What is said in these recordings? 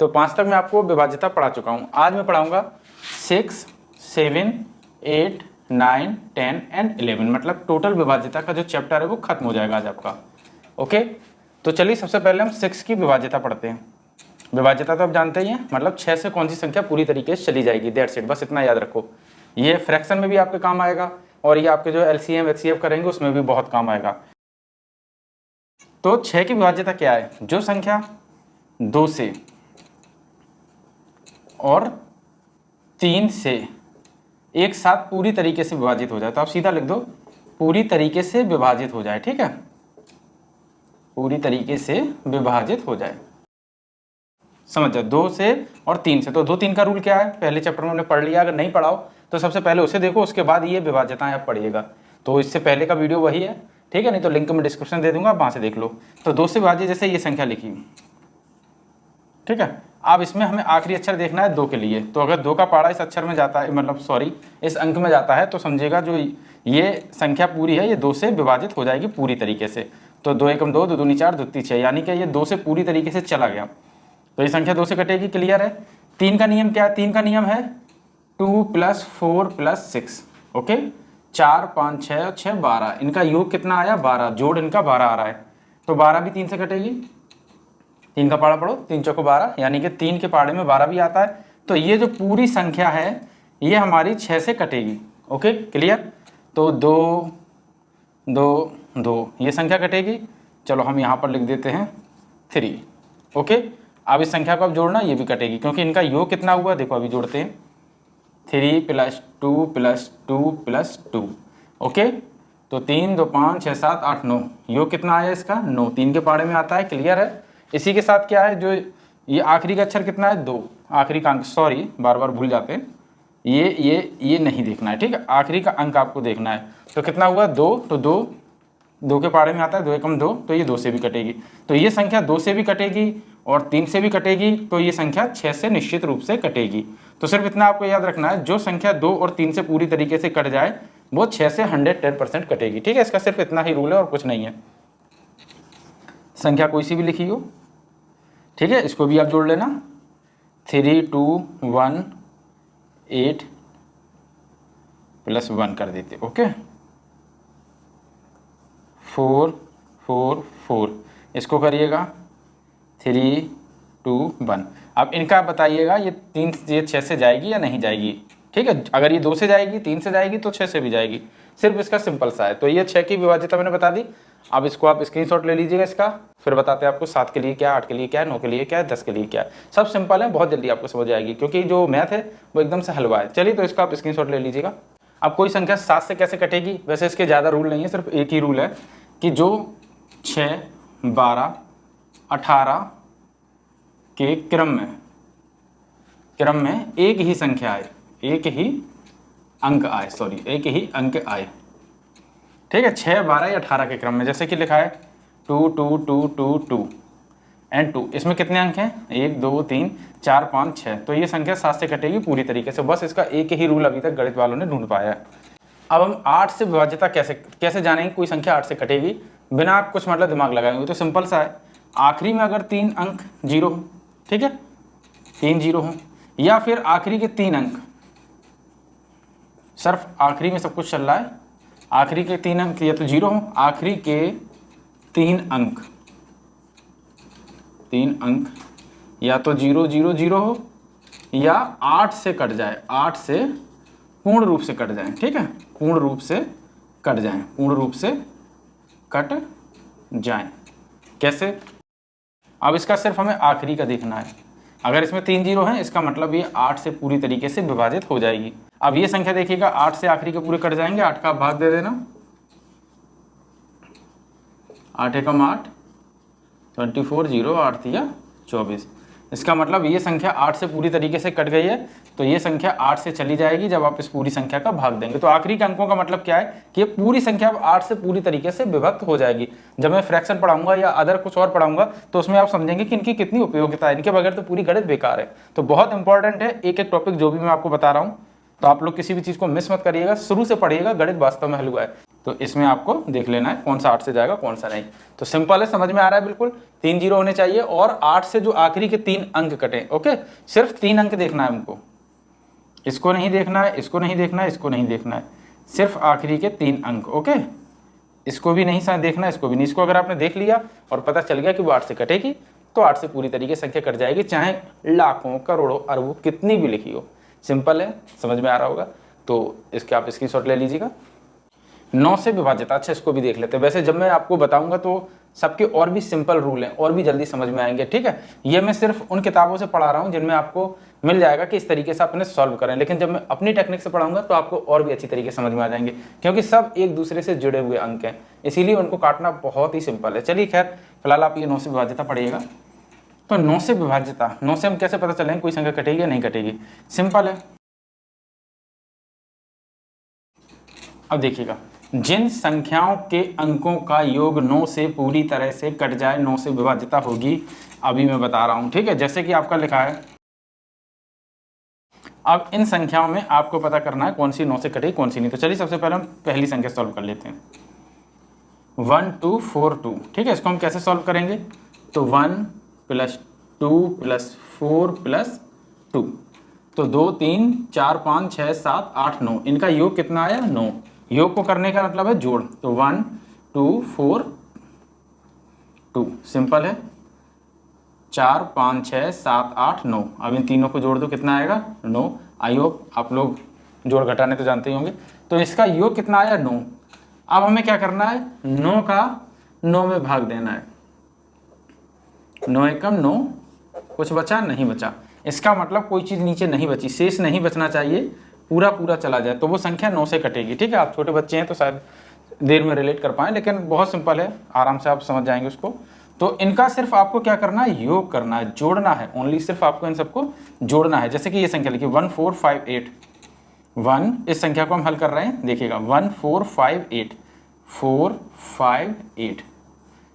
तो 5 तक मैं आपको विभाज्यता पढ़ा चुका हूँ। आज मैं पढ़ाऊँगा 6, 7, 8, 9, 10 एंड 11, मतलब टोटल विभाज्यता का जो चैप्टर है वो खत्म हो जाएगा आज आपका। ओके, तो चलिए सबसे पहले हम 6 की विभाज्यता पढ़ते हैं। विभाज्यता तो आप जानते ही हैं, मतलब 6 से कौन सी संख्या पूरी तरीके से चली जाएगी, दैट्स इट, बस इतना याद रखो। ये फ्रैक्शन में भी आपके काम आएगा और ये आपके जो LCM HCF करेंगे उसमें भी बहुत काम आएगा। तो 6 की विभाज्यता क्या है? जो संख्या 2 से और 3 से एक साथ पूरी तरीके से विभाजित हो जाए, तो आप सीधा लिख दो पूरी तरीके से विभाजित हो जाए, ठीक है, पूरी तरीके से विभाजित हो जाए। समझ जाओ, 2 से और 3 से। तो 2 3 का रूल क्या है, पहले चैप्टर में हमने पढ़ लिया, अगर नहीं पढ़ाओ तो सबसे पहले उसे देखो, उसके बाद ये विभाज्यताएं आप पढ़िएगा। तो इससे पहले का वीडियो वही है, ठीक है, नहीं तो लिंक में डिस्क्रिप्शन दे दूंगा, वहां से देख लो। तो 2 से विभाजित जैसे ये संख्या लिखी, ठीक है। अब इसमें हमें आखिरी अक्षर देखना है 2 के लिए, तो अगर 2 का पारा इस अक्षर में जाता है, मतलब सॉरी इस अंक में जाता है, तो समझिएगा जो ये संख्या पूरी है ये 2 से विभाजित हो जाएगी पूरी तरीके से। तो 2 एकम 2, 2 दूनी 4, 2 तीन 6, यानी कि ये 2 से पूरी तरीके से चला गया, तो ये संख्या 2 से कटेगी, क्लियर है। 3 का नियम क्या है? 3 का नियम है 2 + 4 + 6, ओके, 4 5 6 और 6 12, इनका योग कितना आया? 12, जोड़ इनका 12 आ रहा है, तो 12 भी 3 से कटेगी। 3 का पाड़ा पढ़ो, 3 चौको 12, यानी कि 3 के पाड़े में 12 भी आता है। तो ये जो पूरी संख्या है ये हमारी 6 से कटेगी, ओके, क्लियर। तो 2 2 2 ये संख्या कटेगी। चलो हम यहाँ पर लिख देते हैं 3, ओके। अब इस संख्या को अब जोड़ना, ये भी कटेगी क्योंकि इनका योग कितना हुआ, देखो अभी जोड़ते हैं, 3 + 2 + 2 + 2, ओके। तो 3 2 5 6 7 8 9, योग कितना आया इसका? 9, 3 के पाड़े में आता है, क्लियर है। इसी के साथ क्या है, जो ये आखिरी का अक्षर कितना है? 2, आखिरी का अंक, सॉरी बार बार भूल जाते हैं, ये नहीं देखना है, ठीक है, आखिरी का अंक आपको देखना है। तो कितना हुआ? 2, तो 2 के पाड़े में आता है, 2 एकम 2, तो ये 2 से भी कटेगी। तो ये संख्या 2 से भी कटेगी और 3 से भी कटेगी, तो ये संख्या 6 से निश्चित रूप से कटेगी। तो सिर्फ इतना आपको याद रखना है, जो संख्या 2 और 3 से पूरी तरीके से कट जाए वो 6 से 110% कटेगी, ठीक है। इसका सिर्फ इतना ही रूल है और कुछ नहीं है। संख्या कोई सी भी लिखी हो, ठीक है, इसको भी आप जोड़ लेना, 3 2 1 8 + 1 कर देते, ओके, 4 4 4, इसको करिएगा 3 2 1। अब इनका बताइएगा ये 6 से जाएगी या नहीं जाएगी, ठीक है। अगर ये 2 से जाएगी, 3 से जाएगी तो 6 से भी जाएगी, सिर्फ इसका सिंपल सा है। तो ये 6 की विभाज्यता मैंने बता दी। अब इसको आप स्क्रीनशॉट ले लीजिएगा इसका, फिर बताते हैं आपको 7 के लिए क्या, 8 के लिए क्या, 9 के लिए क्या, 10 के लिए क्या। सब सिंपल है, बहुत जल्दी आपको समझ आएगी क्योंकि जो मैथ है वो एकदम से हलवा है। चलिए तो इसका आप स्क्रीनशॉट ले लीजिएगा। अब कोई संख्या 7 से कैसे कटेगी, वैसे इसके ज़्यादा रूल नहीं है, सिर्फ एक ही रूल है कि जो 6 12 18 के क्रम में एक ही संख्या आए, एक ही अंक आए, सॉरी एक ही अंक आए, ठीक है, 6 12 या 18 के क्रम में। जैसे कि लिखा है 2 2 2 2 2 एंड 2, इसमें कितने अंक हैं? 1 2 3 4 5 6, तो ये संख्या 7 से कटेगी पूरी तरीके से। बस इसका एक ही रूल अभी तक गणित वालों ने ढूंढ पाया है। अब हम 8 से विभाज्यता कैसे जानेंगे कोई संख्या 8 से कटेगी बिना आप कुछ मतलब दिमाग लगाएंगे? तो सिंपल सा है, आखिरी में अगर 3 अंक 0 हो, ठीक है, 3 0 हो, या फिर आखिरी के 3 अंक, सिर्फ आखिरी में सब कुछ चल रहा है, आखिरी के 3 अंक या तो 0 हो, आखिरी के 3 अंक या तो 0 0 0 हो, या 8 से कट जाए, 8 से पूर्ण रूप से कट जाए, ठीक है, पूर्ण रूप से कट जाए, पूर्ण रूप से कट जाए। कैसे? अब इसका सिर्फ हमें आखिरी का देखना है। अगर इसमें 3 0 हैं, इसका मतलब ये 8 से पूरी तरीके से विभाजित हो जाएगी। अब ये संख्या देखिएगा, 8 से आखिरी के पूरे कट जाएंगे, 8 का भाग दे देना, 8 एकम 8, 24 0 8 दिया 24। इसका मतलब ये संख्या 8 से पूरी तरीके से कट गई है, तो ये संख्या 8 से चली जाएगी जब आप इस पूरी संख्या का भाग देंगे। तो आखिरी के अंकों का मतलब क्या है कि ये पूरी संख्या 8 से पूरी तरीके से विभक्त हो जाएगी। जब मैं फ्रैक्शन पढ़ाऊंगा या अदर कुछ और पढ़ाऊंगा तो उसमें आप समझेंगे कि इनकी कितनी उपयोगिता है, इनके बगैर तो पूरी गणित बेकार है। तो बहुत इंपॉर्टेंट है एक एक टॉपिक जो भी मैं आपको बता रहा हूँ, तो आप लोग किसी भी चीज़ को मिस मत करिएगा, शुरू से पढ़िएगा, गणित वास्तव में हलवा है। तो इसमें आपको देख लेना है कौन सा 8 से जाएगा कौन सा नहीं। तो सिंपल है, समझ में आ रहा है बिल्कुल। 3 जीरो होने चाहिए और 8 से जो आखिरी के 3 अंक कटे। ओके, सिर्फ 3 अंक देखना है हमको, इसको नहीं देखना है, इसको नहीं देखना है, इसको नहीं देखना है, सिर्फ आखिरी के 3 अंक। ओके, इसको भी नहीं साथ देखना, इसको भी नहीं। इसको अगर आपने देख लिया और पता चल गया कि वो 8 से कटेगी तो 8 से पूरी तरीके से संख्या कट जाएगी, चाहे लाखों करोड़ों अरबों कितनी भी लिखी हो। सिंपल है, समझ में आ रहा होगा। तो इसके आप स्क्रीनशॉट ले लीजिएगा। 9 से विभाजित, अच्छा इसको भी देख लेते हैं। वैसे जब मैं आपको बताऊंगा तो सबके और भी सिंपल रूल हैं और भी जल्दी समझ में आएंगे, ठीक है। ये मैं सिर्फ उन किताबों से पढ़ा रहा हूँ जिनमें आपको मिल जाएगा कि इस तरीके से अपने सॉल्व करें, लेकिन जब मैं अपनी टेक्निक से पढ़ाऊंगा तो आपको और भी अच्छी तरीके से समझ में आ जाएंगे, क्योंकि सब एक दूसरे से जुड़े हुए अंक हैं, इसीलिए उनको काटना बहुत ही सिंपल है। चलिए खैर, फिलहाल आप ये 9 से विभाजिता पढ़िएगा। तो 9 से विभाजिता, 9 से हम कैसे पता चलेंगे कोई संख्या कटेगी या नहीं कटेगी? सिंपल है। अब देखिएगा, जिन संख्याओं के अंकों का योग 9 से पूरी तरह से कट जाए 9 से विभाजिता होगी। अभी मैं बता रहा हूं, ठीक है। जैसे कि आपका लिखा है, अब इन संख्याओं में आपको पता करना है कौन सी 9 से कटेगी कौन सी नहीं। तो चलिए सबसे पहले हम पहली संख्या सॉल्व कर लेते हैं, 1 2 4 2, ठीक है। इसको हम कैसे सॉल्व करेंगे? तो 1 + 2 + 4 + 2, तो 2 3 4 5 6 7 8 9, इनका योग कितना आया? 9। योग को करने का मतलब है जोड़, तो 1 2 4 2, सिंपल है। 4 5 6 7 8 9, अब इन तीनों को जोड़ दो, कितना आएगा? 9। आई होप आप लोग जोड़ घटाने तो जानते ही होंगे। तो इसका योग कितना आया? 9। अब हमें क्या करना है? 9 का 9 में भाग देना है। 9 एकम 9, कुछ बचा? नहीं बचा। इसका मतलब कोई चीज़ नीचे नहीं बची, शेष नहीं बचना चाहिए, पूरा पूरा चला जाए तो वो संख्या 9 से कटेगी, ठीक है। आप छोटे बच्चे हैं तो शायद देर में रिलेट कर पाएँ, लेकिन बहुत सिंपल है, आराम से आप समझ जाएंगे उसको। तो इनका सिर्फ आपको क्या करना है? योग करना है, जोड़ना है, ओनली सिर्फ आपको इन सबको जोड़ना है। जैसे कि ये संख्या लिखिए 1 4 5 8, 1, इस संख्या को हम हल कर रहे हैं, देखिएगा 1 4 5 8, 4 5 8,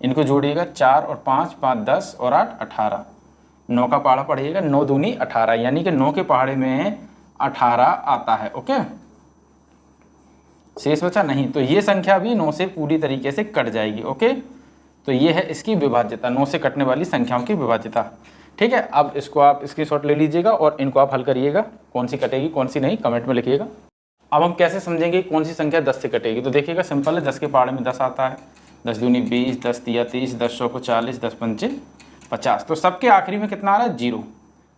इनको जोड़िएगा 4 और 5 5 10 और 8 18, 9 का पहाड़ा पढ़िएगा, 9 दूनी 18, यानी कि 9 के पहाड़े में 18 आता है। ओके, शेष बचा नहीं, तो ये संख्या भी 9 से पूरी तरीके से कट जाएगी। ओके, तो ये है इसकी विभाज्यता, 9 से कटने वाली संख्याओं की विभाज्यता, ठीक है। अब इसको आप स्क्रीनशॉट ले लीजिएगा और इनको आप हल करिएगा, कौन सी कटेगी कौन सी नहीं, कमेंट में लिखिएगा। अब हम कैसे समझेंगे कौन सी संख्या 10 से कटेगी? तो देखिएगा, सिंपल है, 10 के पहाड़े में 10 आता है, 10 दूनी 20, 10 तिया 30, 10 चौको 40, 10 पंचे 50, तो सबके आखिरी में कितना आ रहा है? 0।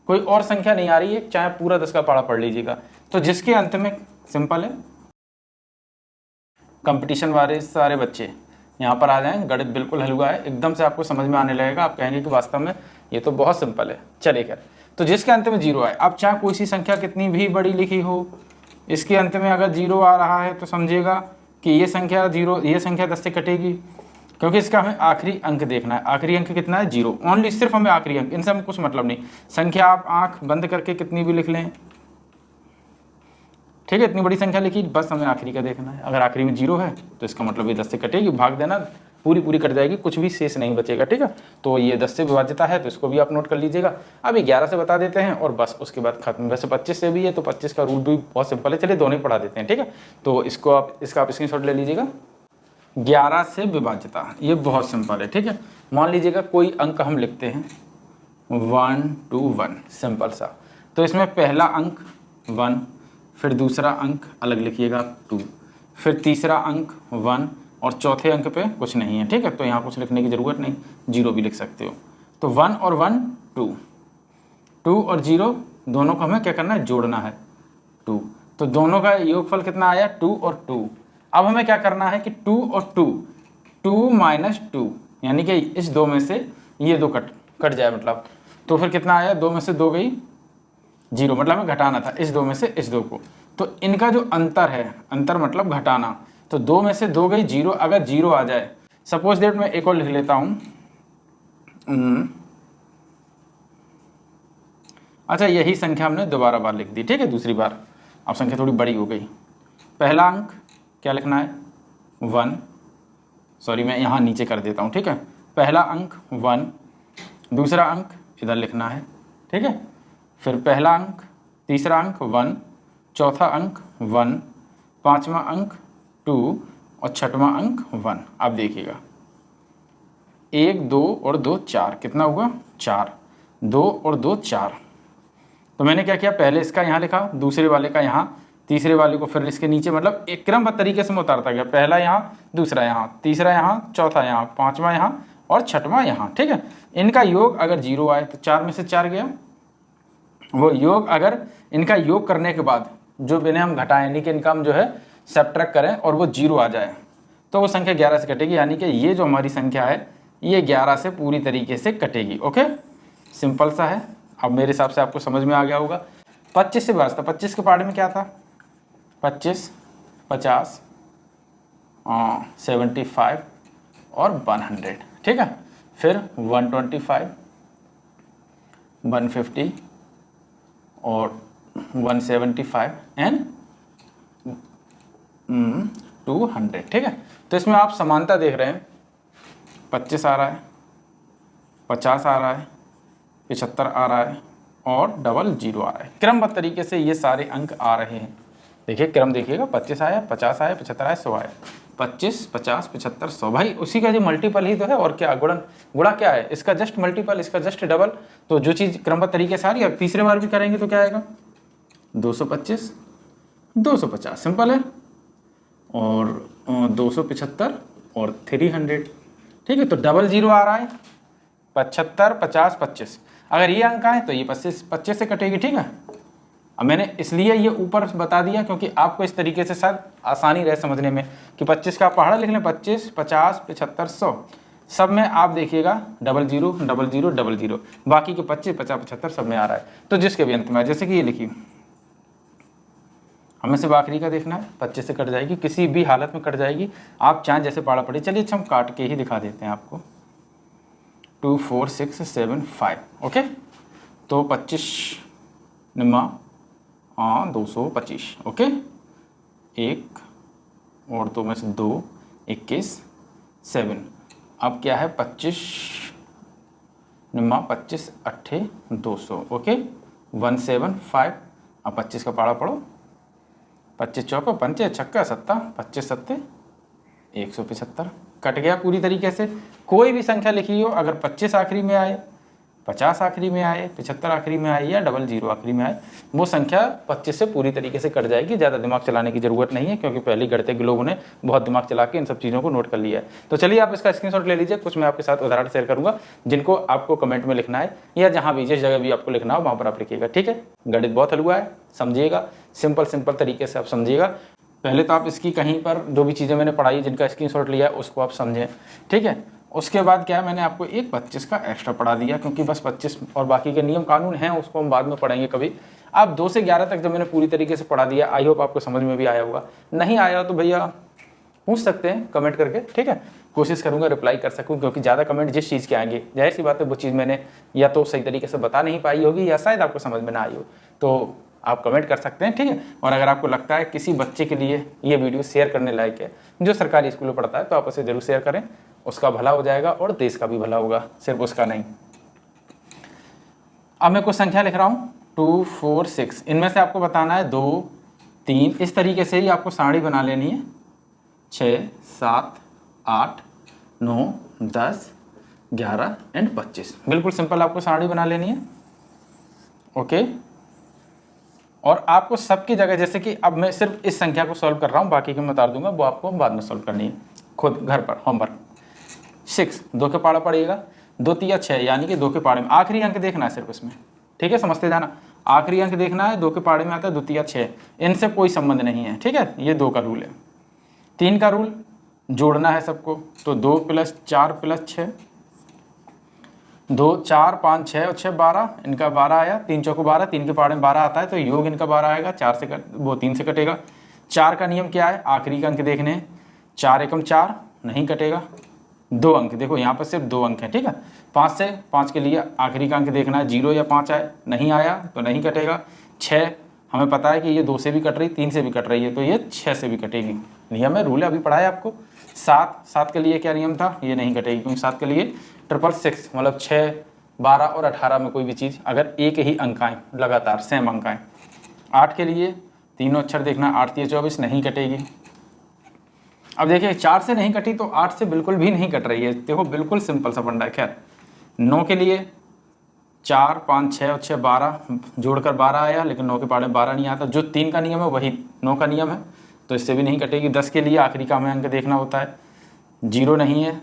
कोई और संख्या नहीं आ रही है, चाहे पूरा 10 का पहाड़ा पढ़ लीजिएगा। तो जिसके अंत में, सिंपल है, कंपटीशन वाले सारे बच्चे यहाँ पर आ जाएं, गणित बिल्कुल हलवा है, एकदम से आपको समझ में आने लगेगा, आप कहेंगे कि वास्तव में ये तो बहुत सिंपल है। चलिए खैर, तो जिसके अंत में 0 आए, अब चाहे कोई सी संख्या कितनी भी बड़ी लिखी हो, इसके अंत में अगर 0 आ रहा है तो समझिएगा कि ये संख्या 0, ये संख्या 10 से कटेगी, क्योंकि इसका हमें आखिरी अंक देखना है। आखिरी अंक कितना है? 0, ओनली, सिर्फ हमें आखिरी अंक, इनसे हमें कुछ मतलब नहीं। संख्या आप आंख बंद करके कितनी भी लिख लें, ठीक है, इतनी बड़ी संख्या लिखी, बस हमें आखिरी का देखना है। अगर आखिरी में 0 है तो इसका मतलब ये 10 से कटेगी, भाग देना, पूरी पूरी कट जाएगी, कुछ भी शेष नहीं बचेगा, ठीक है। तो ये 10 से विभाजिता है, तो इसको भी आप नोट कर लीजिएगा। अभी 11 से बता देते हैं और बस उसके बाद खत्म। वैसे 25 से भी है, तो 25 का रूल भी बहुत सिंपल है, चलिए दोनों ही पढ़ा देते हैं, ठीक है। तो इसको आप, इसका आप स्क्रीनशॉट ले लीजिएगा। 11 से विभाजिता, ये बहुत सिंपल है, ठीक है। मान लीजिएगा कोई अंक हम लिखते हैं 1 2 1, सिंपल सा। तो इसमें पहला अंक 1, फिर दूसरा अंक अलग लिखिएगा 2, फिर तीसरा अंक 1 और चौथे अंक पे कुछ नहीं है, ठीक है। तो यहाँ कुछ लिखने की ज़रूरत नहीं, 0 भी लिख सकते हो। तो 1 और 1 2, 2 और 0 दोनों को हमें क्या करना है? जोड़ना है, 2। तो दोनों का योगफल कितना आया? 2 और 2। अब हमें क्या करना है कि 2 और 2, 2 माइनस 2, यानी कि इस 2 में से ये 2 कट जाए, मतलब तो फिर कितना आया? 2 में से 2 गई 0, मतलब हमें घटाना था इस 2 में से इस 2 को। तो इनका जो अंतर है, अंतर मतलब घटाना, तो 2 में से 2 गई 0। अगर 0 आ जाए, सपोज दैट मैं एक और लिख लेता हूँ, अच्छा यही संख्या हमने दोबारा बार लिख दी, ठीक है, दूसरी बार। अब संख्या थोड़ी बड़ी हो गई। पहला अंक क्या लिखना है? 1, सॉरी मैं यहाँ नीचे कर देता हूँ, ठीक है। पहला अंक 1, दूसरा अंक इधर लिखना है, ठीक है। फिर पहला अंक, तीसरा अंक 1, चौथा अंक 1, पांचवा अंक 2, और छठवां अंक 1। अब देखिएगा 1 2 और 2 4, कितना हुआ 4, 2 और 2 4। तो मैंने क्या किया, पहले इसका यहाँ लिखा, दूसरे वाले का यहाँ, तीसरे वाले को फिर इसके नीचे, मतलब एक क्रमबद्ध तरीके से मैं उतारता गया, पहला यहाँ, दूसरा यहाँ, तीसरा यहाँ, चौथा यहाँ, पांचवा यहाँ और छठवां यहाँ। ठीक है, इनका योग अगर 0 आए तो 4 में से 4 गया, वो योग अगर इनका योग करने के बाद जो बिना हम घटाएं, यानी कि इनका हम जो है सब्ट्रैक्ट करें और वो 0 आ जाए तो वो संख्या 11 से कटेगी, यानी कि ये जो हमारी संख्या है ये 11 से पूरी तरीके से कटेगी। ओके, सिंपल सा है। अब मेरे हिसाब से आपको समझ में आ गया होगा। 25 से वास्ता, 25 के पार्ट में क्या था, 25, 50, 75 और 100। ठीक है, फिर 125, 150 और 175 एंड 200। ठीक है, तो इसमें आप समानता देख रहे हैं, 25 आ रहा है, 50 आ रहा है, 75 आ रहा है और 00 आ रहा है। क्रमबद्ध तरीके से ये सारे अंक आ रहे हैं। देखिए क्रम देखिएगा, 25 आया, 50 आया, 75 आया, 100 आया, 25, 50, 75, 100। भाई उसी का जो मल्टीपल ही तो है, और क्या गुणन, गुणा क्या है, इसका जस्ट मल्टीपल, इसका जस्ट डबल। तो जो चीज़ क्रमबद्ध तरीके से आ रही है, तीसरे बार भी करेंगे तो क्या आएगा, 225, 250, सिंपल है, और 275 और 300। ठीक है, तो 00 आ रहा है, 75, 50, 25। अगर ये अंक आए तो ये 25 से कटेगी। ठीक है, अब मैंने इसलिए ये ऊपर बता दिया क्योंकि आपको इस तरीके से शायद आसानी रहे समझने में कि 25 का पहाड़ा लिख लें, 25, 50, 75, 100, सब में आप देखिएगा 00, 00, 00, बाकी के 25, 50, 75 सब में आ रहा है। तो जिसके भी अंत में, जैसे कि ये लिखिए, हमें सिर्फ आखिरी का देखना है, 25 से कट जाएगी, किसी भी हालत में कट जाएगी, आप चाहें जैसे पढ़ा पड़े। चलिए अच्छा हम काट के ही दिखा देते हैं आपको। 2 4 6 7 5। ओके, तो 25 निम्मा 225। ओके, 1 और 2 में से 2, 21, 7। अब क्या है, 25 निम्मा 25 अट्ठे 200। ओके, 175। अब 25 का पाड़ा पढ़ो, 25 चौका 5 छक्का 7, 25 7 175। कट गया पूरी तरीके से। कोई भी संख्या लिखी हो, अगर 25 आखिरी में आए, 50 आखिरी में आए, 75 आखिरी में आए या 00 आखिरी में आए, वो संख्या 25 से पूरी तरीके से कट जाएगी। ज़्यादा दिमाग चलाने की ज़रूरत नहीं है, क्योंकि पहले गढ़ते के लोगों ने बहुत दिमाग चला के इन सब चीज़ों को नोट कर लिया है। तो चलिए आप इसका स्क्रीनशॉट ले लीजिए। कुछ मैं आपके साथ उदाहरण शेयर करूँगा जिनको आपको कमेंट में लिखना है, या जहाँ भी जिस जगह भी आपको लिखना हो वहाँ पर आप लिखिएगा। ठीक है, गणित बहुत हलवा है, समझिएगा, सिंपल तरीके से आप समझिएगा। पहले तो आप इसकी कहीं पर जो भी चीज़ें मैंने पढ़ाई, जिनका स्क्रीनशॉट लिया है, उसको आप समझें। ठीक है, उसके बाद क्या है, मैंने आपको एक 25 का एक्स्ट्रा पढ़ा दिया, क्योंकि बस 25 और बाकी के नियम कानून हैं, उसको हम बाद में पढ़ेंगे कभी। आप 2 से 11 तक जब मैंने पूरी तरीके से पढ़ा दिया, आई होप आपको समझ में भी आया होगा। नहीं आया तो भैया पूछ सकते हैं कमेंट करके। ठीक है, कोशिश करूँगा रिप्लाई कर सकूँ, क्योंकि ज़्यादा कमेंट जिस चीज़ के आएंगे, जाहिर सी बात है वो चीज़ मैंने या तो सही तरीके से बता नहीं पाई होगी, या शायद आपको समझ में ना आई हो, तो आप कमेंट कर सकते हैं। ठीक है, और अगर आपको लगता है किसी बच्चे के लिए ये वीडियो शेयर करने लायक है जो सरकारी स्कूल में पढ़ता है, तो आप उसे जरूर शेयर करें, उसका भला हो जाएगा और देश का भी भला होगा, सिर्फ उसका नहीं। अब मैं कुछ संख्या लिख रहा हूँ, 2 4 6। इनमें से आपको बताना है 2 3, इस तरीके से ही आपको सारणी बना लेनी है। 6 7 8 9 10 11 एंड 25। बिल्कुल सिंपल आपको सारणी बना लेनी है। ओके, और आपको सबकी जगह, जैसे कि अब मैं सिर्फ इस संख्या को सॉल्व कर रहा हूँ, बाकी की मैं बता दूंगा, वो आपको बाद में सॉल्व करनी है खुद घर पर, होमवर्क। 6, 2 के पाड़ा पड़ेगा, 2 3 6, यानी कि 2 के पाड़े में आखिरी अंक देखना है सिर्फ इसमें। ठीक है, समझते जाना, आखिरी अंक देखना है, 2 के पाड़े में आता है 2 3 6, इनसे कोई संबंध नहीं है। ठीक है, ये 2 का रूल है। 3 का रूल, जोड़ना है सबको, तो 2 + 4 + 6, 2 4 5 6 और 6 12, इनका 12 आया, 3 चौको 12, 3 के पाड़े में 12 आता है, तो योग इनका 12 आएगा। 4 से वो 3 से कटेगा। 4 का नियम क्या है, आखिरी का अंक देखने हैं, 4 एकम 4, नहीं कटेगा। 2 अंक देखो, यहाँ पर सिर्फ 2 अंक हैं। ठीक है, 5 से 5 के लिए आखिरी का अंक देखना है, 0 या 5 आए, नहीं आया तो नहीं कटेगा। 6, हमें पता है कि ये 2 से भी कट रही, 3 से भी कट रही है, तो ये 6 से भी कटेगी। नियम है, रूल है, अभी पढ़ाया आपको। 7 के लिए क्या नियम था, ये नहीं कटेगी, क्योंकि 7 के लिए 666, मतलब 6 12 और 18 में कोई भी चीज़ अगर एक ही अंक आए, लगातार सेम अंक आए। 8 के लिए तीनों अक्षर देखना, 8 3 24, नहीं कटेगी। अब देखिए 4 से नहीं कटी तो 8 से बिल्कुल भी नहीं कट रही है। देखो बिल्कुल सिंपल सा फंडा है। खैर 9 के लिए 4 5 6 और 6 12 जोड़कर 12 आया, लेकिन 9 के पहाड़े 12 नहीं आता। जो 3 का नियम है वही 9 का नियम है, तो इससे भी नहीं कटेगी। 10 के लिए आखिरी का हमें अंक देखना होता है, 0 नहीं है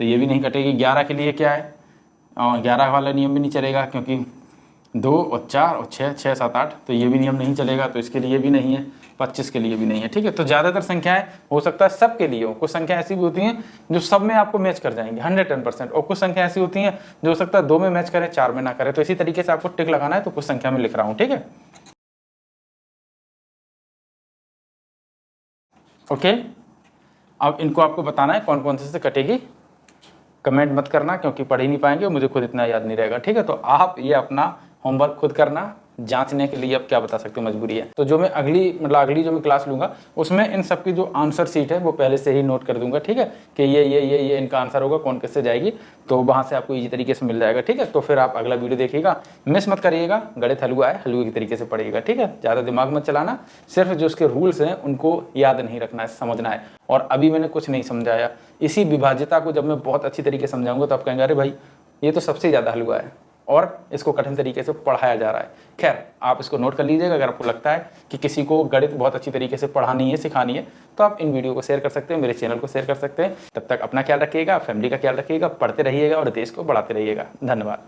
तो ये भी नहीं कटेगी। 11 के लिए क्या है, 11 वाला नियम भी नहीं चलेगा क्योंकि 2 और 4 और 6 6 7 8, तो ये भी नियम नहीं चलेगा, तो इसके लिए भी नहीं है। 25 के लिए भी नहीं है। ठीक है, तो ज़्यादातर संख्याएं हो सकता है सब के लिए हो। कुछ संख्या ऐसी भी होती हैं जो सब में आपको मैच कर जाएंगे 110%, और कुछ संख्या ऐसी होती हैं जो हो सकता है 2 में मैच करे 4 में ना करे। तो इसी तरीके से आपको टिक लगाना है, तो कुछ संख्या में लिख रहा हूँ। ठीक है, ओके। अब इनको आपको बताना है कौन कौन से कटेगी। कमेंट मत करना क्योंकि पढ़ ही नहीं पाएंगे और मुझे खुद इतना याद नहीं रहेगा। ठीक है, तो आप ये अपना होमवर्क खुद करना, जांचने के लिए अब क्या बता सकते हो, मजबूरी है। तो जो मैं अगली जो मैं क्लास लूंगा उसमें इन सब की जो आंसर सीट है वो पहले से ही नोट कर दूंगा। ठीक है, कि ये इनका आंसर होगा, कौन किससे जाएगी, तो वहां से आपको इजी तरीके से मिल जाएगा। ठीक है, तो फिर आप अगला वीडियो देखिएगा, मिस मत करिएगा। गणित हलवा है, हलवे की तरीके से पढ़िएगा। ठीक है, ज़्यादा दिमाग मत चलाना, सिर्फ जो उसके रूल्स हैं उनको याद नहीं रखना है, समझना है। और अभी मैंने कुछ नहीं समझाया, इसी विभाज्यता को जब मैं बहुत अच्छी तरीके से समझाऊंगा तो आप कहेंगे अरे भाई ये तो सबसे ज़्यादा हलवा है और इसको कठिन तरीके से पढ़ाया जा रहा है। खैर आप इसको नोट कर लीजिएगा। अगर आपको लगता है कि किसी को गणित बहुत अच्छी तरीके से पढ़ानी है, सिखानी है, तो आप इन वीडियो को शेयर कर सकते हैं, मेरे चैनल को शेयर कर सकते हैं। तब तक अपना ख्याल रखिएगा, फैमिली का ख्याल रखिएगा, पढ़ते रहिएगा और देश को बढ़ाते रहिएगा। धन्यवाद।